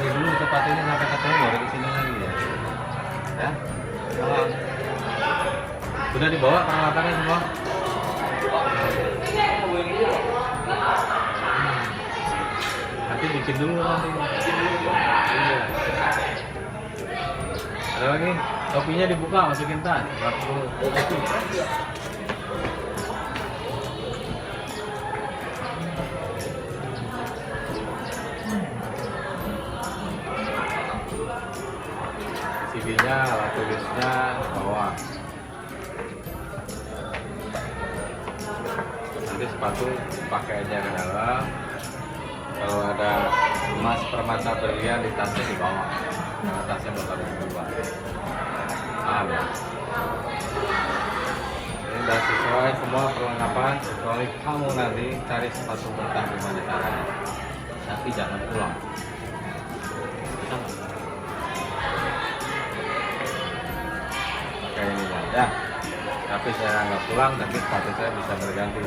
lagi dulu sepatunya sampai ketemu baru kesini lagi ya. Ya. Tolong. Sudah dibawa peralatannya semua? Nanti bikin dulu nanti. Iya. Ada lagi? Topinya dibuka, masukin tas. CD-nya, alat tulisnya bawah. Nanti sepatu pakai aja ke dalam. Kalau ada emas permata berlian di tasnya di bawah. Karena tasnya bakal berubah. Paham ya? Ini udah sesuai semua perlengkapan. Kecuali kamu nanti cari sepatu mentah gimana caranya. Tapi jangan pulang. Bisa nggak? Pakai ini aja. Tapi saya nggak pulang, tapi sepatu saya bisa berganti.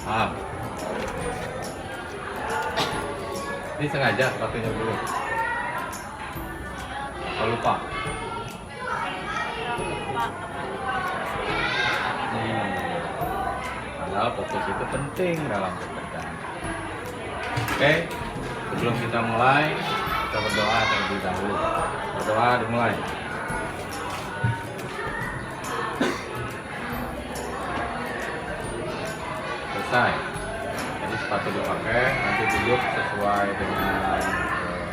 Paham? Ini sengaja sepatunya dulu. Atau lupa? Padahal fokus itu penting dalam pekerjaan. Oke, sebelum kita mulai, kita berdoa terlebih dahulu. Berdoa dimulai. Selesai. Jadi sepatu dipakai, nanti duduk sesuai dengan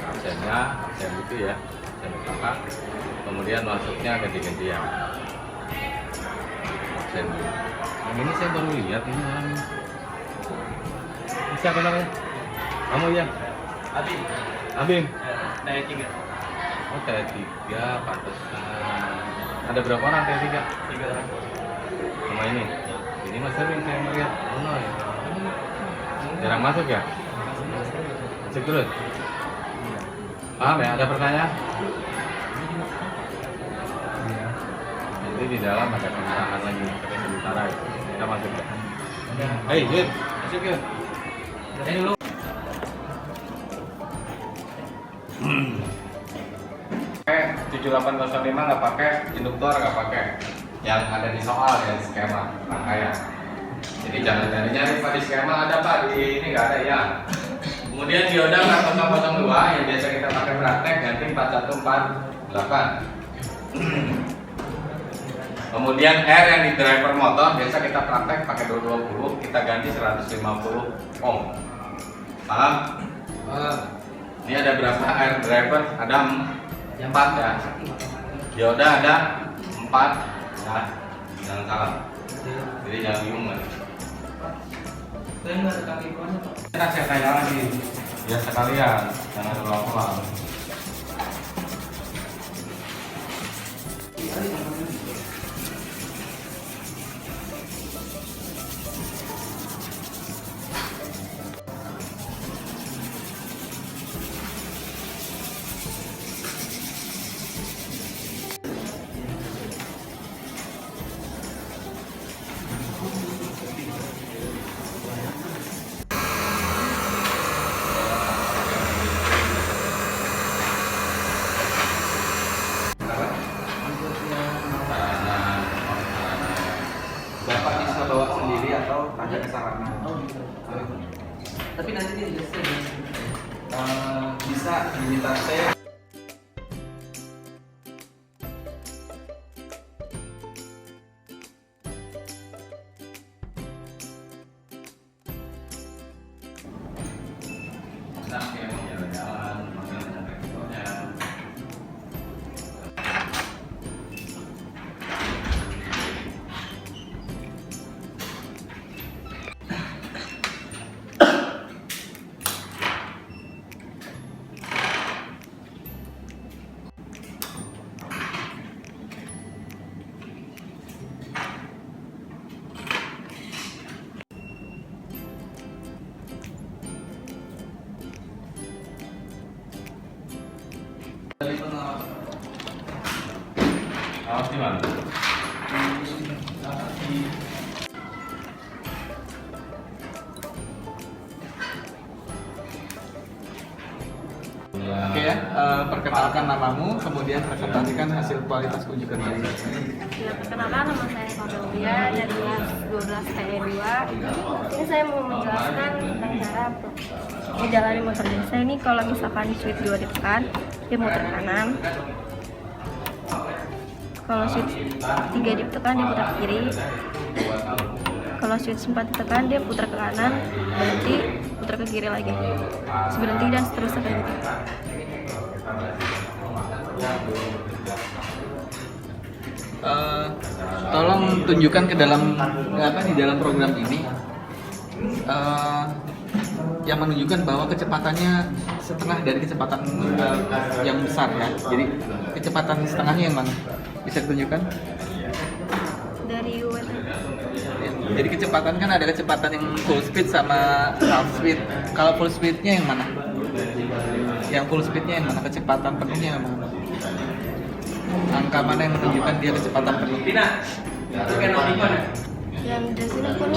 absennya, absen itu ya, absen di belakang. Kemudian masuknya ganti-gantian. Absen dulu. Yang ini saya baru lihat ini orang ini. Ini siapa namanya? Kamu ya? Abim. Abim. T3. Oh T3, pantesan. Ada berapa orang T3? 3 orang. Sama ini. Ini mas sering saya melihat. Oh, ya. Jarang masuk ya? Masuk terus? Paham ya? Ada pertanyaan? Nanti di dalam ada pemerintahan lagi. Tapi sementara ya. Kita masuk ya. Hei Jun, masuk ya. Ini dulu. Pakai 7805 nggak pakai, induktor nggak pakai. Yang ada di soal ya di skema rangkaian. Jadi jangan nyari Pak di skema ada Pak, di ini nggak ada ya. Kemudian dioda 4002 yang biasa kita pakai praktek ganti 4148. Kemudian R yang di driver motor biasa kita praktek pakai 220, kita ganti 150 ohm. Paham? Ini ada berapa R driver? Ada 4 ya. Dioda ada 4 ya. Jangan salah. Jadi jangan bingung kan. Saya nggak ada kaki kuahnya Pak. Kita saya tanya lagi, ya sekalian, jangan ulang-ulang. Bapak bisa bawa sendiri atau ada ke sarana? Oh gitu. Tapi nanti dia jelaskan. Bisa diminta saya. Nah, kayak mau jalan-jalan, makan dengan rektornya. Awas di mana? Oke ya, perkenalkan namamu, kemudian presentasikan hasil kualitas uji kerja. Ya, perkenalkan nama saya Fadlia dari kelas 12 TE2. Ini saya mau menjelaskan tentang cara menjalani motor desa ini. Kalau misalkan switch 2 ditekan, dia muter kanan. Kalau switch 3 ditekan, dia putar ke kiri. Kalau switch 4 ditekan, dia putar ke kanan, berhenti, putar ke kiri lagi. Terus berhenti dan seterusnya kayak gitu. Tolong tunjukkan ke dalam di dalam program ini yang menunjukkan bahwa kecepatannya setengah dari kecepatan yang besar ya. Jadi kecepatan setengahnya yang mana? Bisa ditunjukkan? Dari UWT. Jadi kecepatan kan ada kecepatan yang full speed sama half speed. Kalau full speednya yang mana? Yang full speednya yang mana? Kecepatan penuhnya yang mana? Angka mana yang menunjukkan dia kecepatan penuh? Yang di sini pun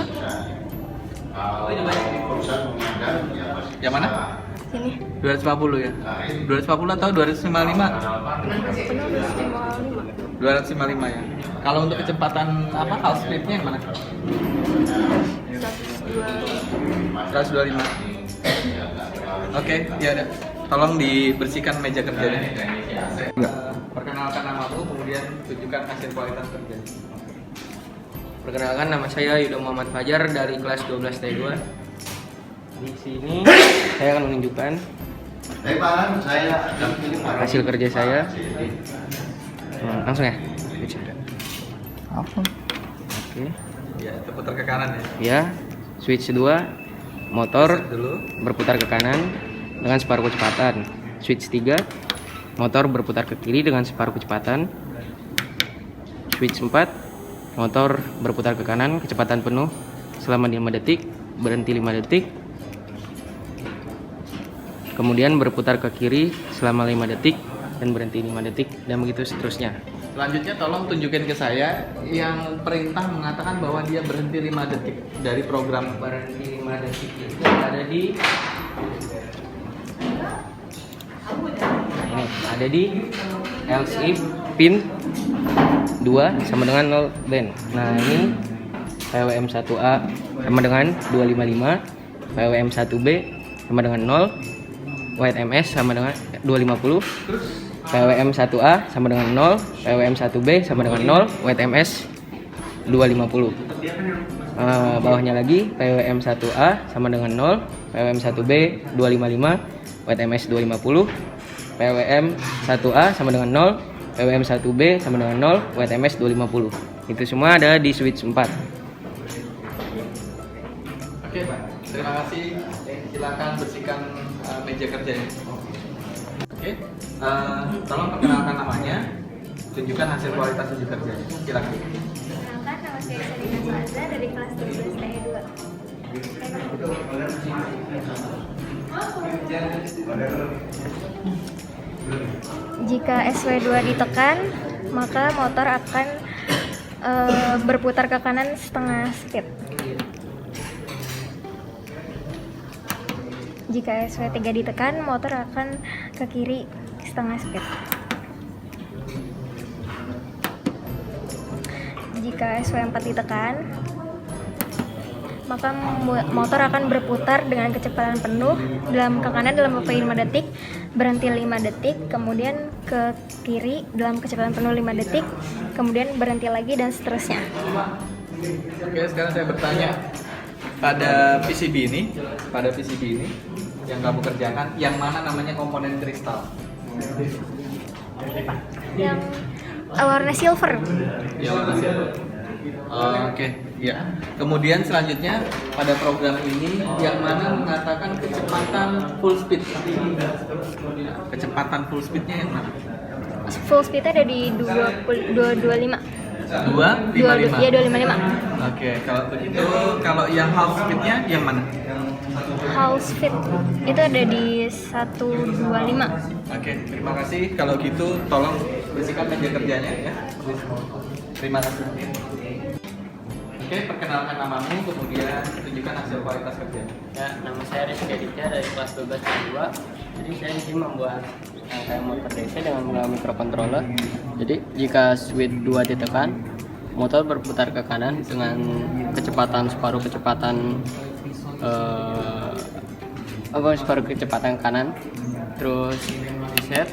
Yang mana? sini 250 ya? 250 atau 255? penuh 255 ya. Kalau untuk kecepatan half speednya yang mana? 125. Oke, ya ada. Tolong dibersihkan meja kerjanya. Perkenalkan namamu, kemudian tunjukkan hasil kualitas kerja. Perkenalkan, nama saya Yuda Muhammad Fajar dari kelas 12 T2. Di sini saya akan menunjukkan hasil kerja saya. Langsung ya. Oke. Ya, itu putar ke kanan ya. Ya, switch 2 motor Set dulu. berputar ke kanan dengan separuh kecepatan. Switch 3 motor berputar ke kiri dengan separuh kecepatan. Switch 4 motor berputar ke kanan kecepatan penuh selama 5 detik, berhenti 5 detik. Kemudian berputar ke kiri selama 5 detik dan berhenti 5 detik, dan begitu seterusnya. Selanjutnya tolong tunjukin ke saya yang perintah mengatakan bahwa dia berhenti 5 detik dari program. Berhenti 5 detik itu ada di ini, ada di LC pin 2 sama dengan 0 band. Nah, ini PWM 1A sama dengan 255, PWM 1B sama dengan 0, WTMS sama dengan 250, PWM 1A sama dengan 0, PWM 1B sama dengan 0, WTMS 250. Bawahnya lagi PWM 1A sama dengan 0, PWM 1B 255, WTMS 250, PWM 1A sama dengan 0, PWM 1B sama dengan 0, WTMS 250. Itu semua ada di switch 4. Oke Pak, terima kasih. Silakan bersihkan meja kerjanya. Oke, tolong perkenalkan namanya, tunjukkan hasil kualitas uji kerjanya. Silakan. Perkenalkan, nama saya Selina Salazar dari kelas 12 TE2. Jika SW2 ditekan, maka motor akan berputar ke kanan setengah speed. Jika SW3 ditekan, motor akan ke kiri setengah speed. Jika SW4 ditekan, maka motor akan berputar dengan kecepatan penuh ke kanan dalam waktu 5 detik, berhenti 5 detik, kemudian ke kiri dalam kecepatan penuh 5 detik, kemudian berhenti lagi, dan seterusnya. Oke, sekarang saya bertanya, pada PCB ini yang kamu kerjakan, yang mana namanya komponen kristal? Yang warna silver. Yang warna silver. Oke, ya. Kemudian selanjutnya pada program ini yang mana mengatakan kecepatan full speed? Kecepatan full speednya yang mana? Full speednya ada di 225. 255. Iya, 255. Oke, kalau begitu, kalau yang half speednya yang mana? Half speed itu ada di 125. Oke, terima kasih. Kalau gitu, tolong bersihkan meja kerjanya ya. Terima kasih. Oke, perkenalkan namamu, kemudian tunjukkan hasil kualitas kerja. Ya, nama saya Rizky Aditya dari kelas 12 2. Jadi saya di sini membuat rangkaian motor DC dengan menggunakan microcontroller. Jadi jika switch 2 ditekan, motor berputar ke kanan dengan kecepatan separuh kecepatan separuh kecepatan kanan. Terus reset.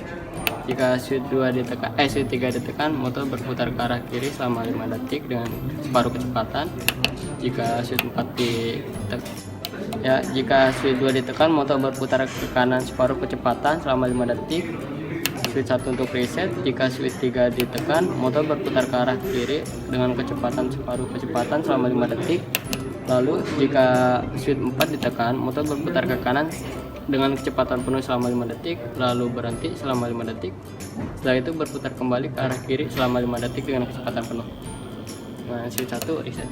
Jika switch 3 ditekan, motor berputar ke arah kiri selama 5 detik dengan separuh kecepatan. Jika switch 2 ditekan, motor berputar ke kanan separuh kecepatan selama 5 detik. Switch 1 untuk reset. Jika switch 3 ditekan, motor berputar ke arah kiri dengan kecepatan separuh kecepatan selama 5 detik. Lalu jika switch 4 ditekan, motor berputar ke kanan dengan kecepatan penuh selama 5 detik, lalu berhenti selama 5 detik. Setelah itu berputar kembali ke arah kiri selama 5 detik dengan kecepatan penuh. Nah, switch 1 reset.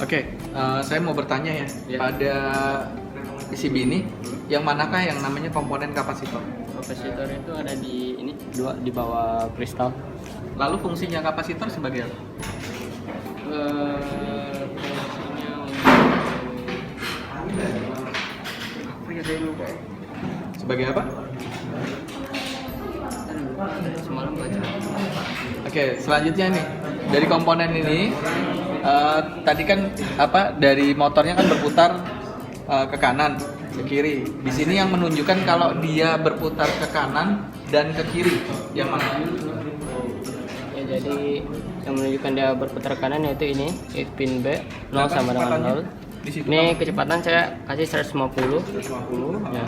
Oke, saya mau bertanya ya, Ya. pada PCB ini, yang manakah yang namanya komponen kapasitor? Kapasitor itu ada di ini, di bawah kristal. Lalu fungsinya kapasitor sebagai apa? Fungsinya Sebagai apa? semalam baca. Oke, selanjutnya nih, dari komponen ini, tadi kan dari motornya kan berputar ke kanan, ke kiri. Di sini yang menunjukkan kalau dia berputar ke kanan dan ke kiri, yang mana? Ya, jadi yang menunjukkan dia berputar kanan yaitu ini, pin B 0 sama dengan 0. Di situ Ini kecepatan saya kasih 150. 150. Ya.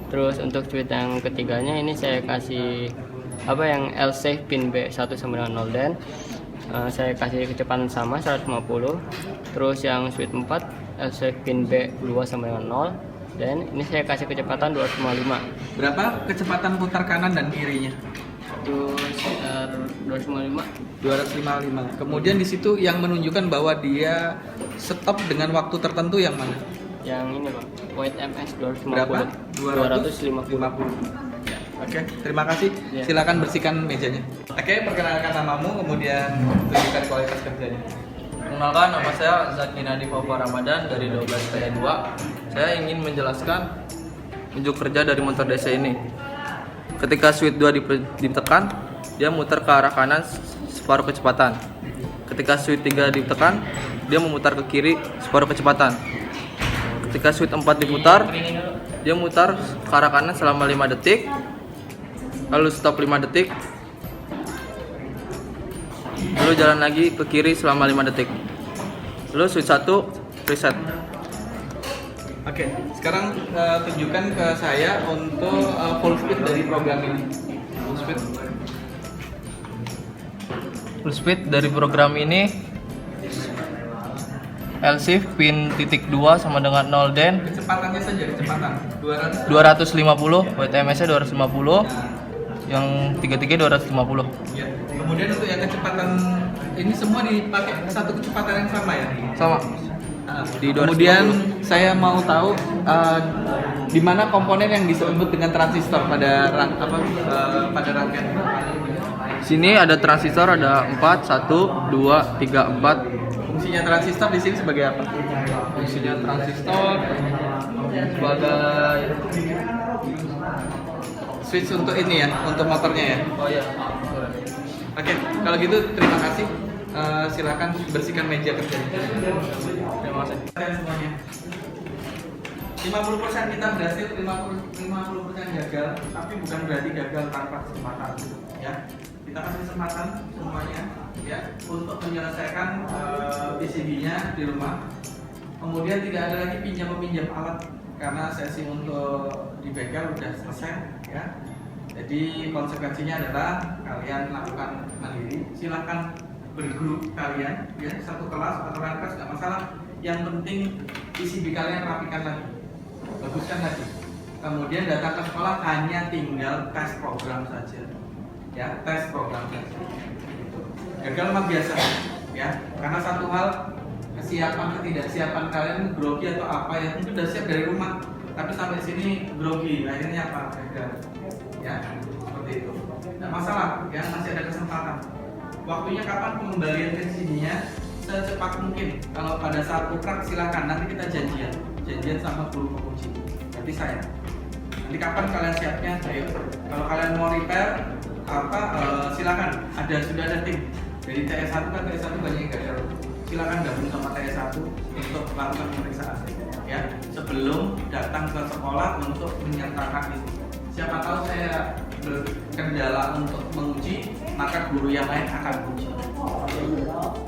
Terus untuk switch yang ketiganya ini saya kasih yang LC pin B 1 sama dengan 0 dan saya kasih kecepatan sama 150. Terus yang switch 4 LC pin B 2 sama dengan 0 dan ini saya kasih kecepatan 255. Berapa kecepatan putar kanan dan kirinya? Itu sekitar 255. 255. Kemudian di situ yang menunjukkan bahwa dia stop dengan waktu tertentu yang mana? Yang ini Pak, White MS 250. Berapa? 250. Ya, oke, terima kasih. Ya. Silakan bersihkan mejanya. Oke, perkenalkan namamu, kemudian tunjukkan kualitas kerjanya. Perkenalkan, nama saya Zaki Nadif Alfa Ramadan dari 12 PN2. Saya ingin menjelaskan unjuk kerja dari motor DC ini. Ketika switch 2 ditekan, dia muter ke arah kanan separuh kecepatan. Ketika switch 3 ditekan, dia memutar ke kiri separuh kecepatan. Ketika switch 4 diputar, dia mutar ke arah kanan selama 5 detik. Lalu stop 5 detik. Lalu jalan lagi ke kiri selama 5 detik. Lalu switch 1 reset. Oke, sekarang tunjukkan ke saya untuk full speed dari program ini. Full speed dari program ini LC pin titik 2 sama dengan 0 dan Kecepatannya saja, kecepatan 200. 250, WTMS nya 250, yang 33 250. Ya. Kemudian untuk yang kecepatan ini semua dipakai satu kecepatan yang sama ya? Sama. Di 250. Kemudian saya mau tahu di mana komponen yang disebut dengan transistor pada pada rangkaian. Sini ada transistor, ada 4, 1, 2, 3, 4. Fungsinya transistor di sini sebagai apa? Fungsinya transistor sebagai Switch untuk ini ya, untuk motornya ya. oh ya. Oke, kalau gitu terima kasih. Silakan bersihkan meja kerja. Terima kasih. Kalian semuanya. 50% kita berhasil, 50% gagal, tapi bukan berarti gagal tanpa kesempatan, ya. Kita kasih kesempatan semuanya, ya, untuk menyelesaikan PCB-nya di rumah. Kemudian tidak ada lagi pinjam-meminjam alat karena sesi untuk di bengkel udah selesai, ya. Jadi konsekuensinya adalah kalian lakukan mandiri. Silahkan bergrup kalian, ya, satu kelas atau kelas nggak masalah. Yang penting PCB kalian rapikan lagi, baguskan lagi. Kemudian datang ke sekolah hanya tinggal tes program saja, ya, tes program saja. Gitu. Gagal mah biasa, ya. Karena satu hal, kesiapan ketidaksiapan kalian grogi atau apa ya, mungkin udah siap dari rumah, tapi sampai sini grogi, akhirnya apa? Gagal, ya, seperti itu. Tidak masalah, ya, masih ada kesempatan. Waktunya kapan pengembalian PCB-nya? Secepat mungkin. Kalau pada saat ukrag silakan, nanti kita janjian sama guru penguji. Nanti saya. Nanti kapan kalian siapnya? Ayo. Kalau kalian mau repair silakan. Sudah ada tim dari TS1 kan, TS1 banyak yang gagal. Silakan gabung sama TS1 untuk melakukan pemeriksaan ya sebelum datang ke sekolah untuk menyertakan itu. Siapa tahu saya berkendala untuk menguji, maka guru yang lain akan menguji.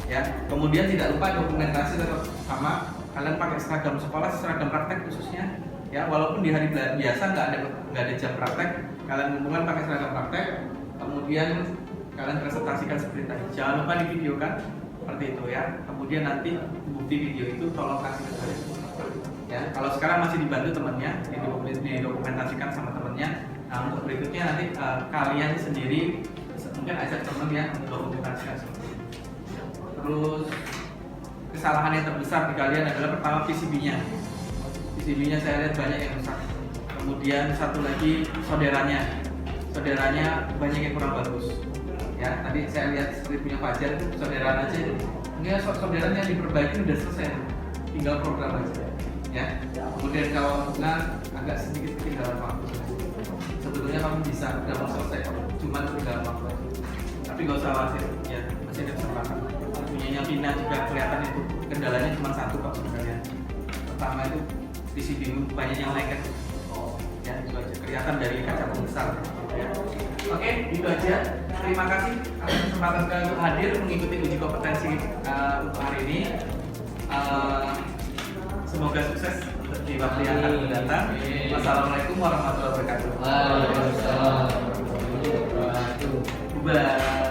Ya, kemudian tidak lupa dokumentasi tetap sama. Kalian pakai seragam sekolah, seragam praktek khususnya. Ya, walaupun di hari biasa nggak ada jam praktek, kalian hubungan pakai seragam praktek. Kemudian kalian presentasikan seperti tadi. Jangan lupa divideokan seperti itu ya. Kemudian nanti bukti video itu tolong kasih ke saya. Ya, kalau sekarang masih dibantu temannya, didokumentasikan sama temannya. Nah, untuk berikutnya nanti kalian sendiri mungkin ajak teman ya untuk dokumentasikan. Terus kesalahan yang terbesar di kalian adalah pertama PCB-nya. PCB-nya saya lihat banyak yang rusak. Kemudian satu lagi solderannya banyak yang kurang bagus. Ya, tadi saya lihat seperti punya Fajar itu solderan aja. Ini solderan yang diperbaiki udah selesai, tinggal program aja. Ya, kemudian kalau hubungan agak sedikit ketinggalan waktu. Sebetulnya kamu bisa udah mau selesai kok, cuma ketinggalan waktu. Tapi gak usah khawatir, ya masih ada kesempatan. Punyanya Vina juga kelihatan itu kendalanya cuma satu kok sebenarnya. Pertama itu PCB banyak yang lengket. Ya itu aja kelihatan dari kaca pembesar. Ya. Oke, itu aja. Terima kasih atas kesempatan kalian hadir mengikuti uji kompetensi untuk hari ini. Semoga sukses di waktu yang akan mendatang. Wassalamualaikum warahmatullahi wabarakatuh. Waalaikumsalam warahmatullahi wabarakatuh. Bye.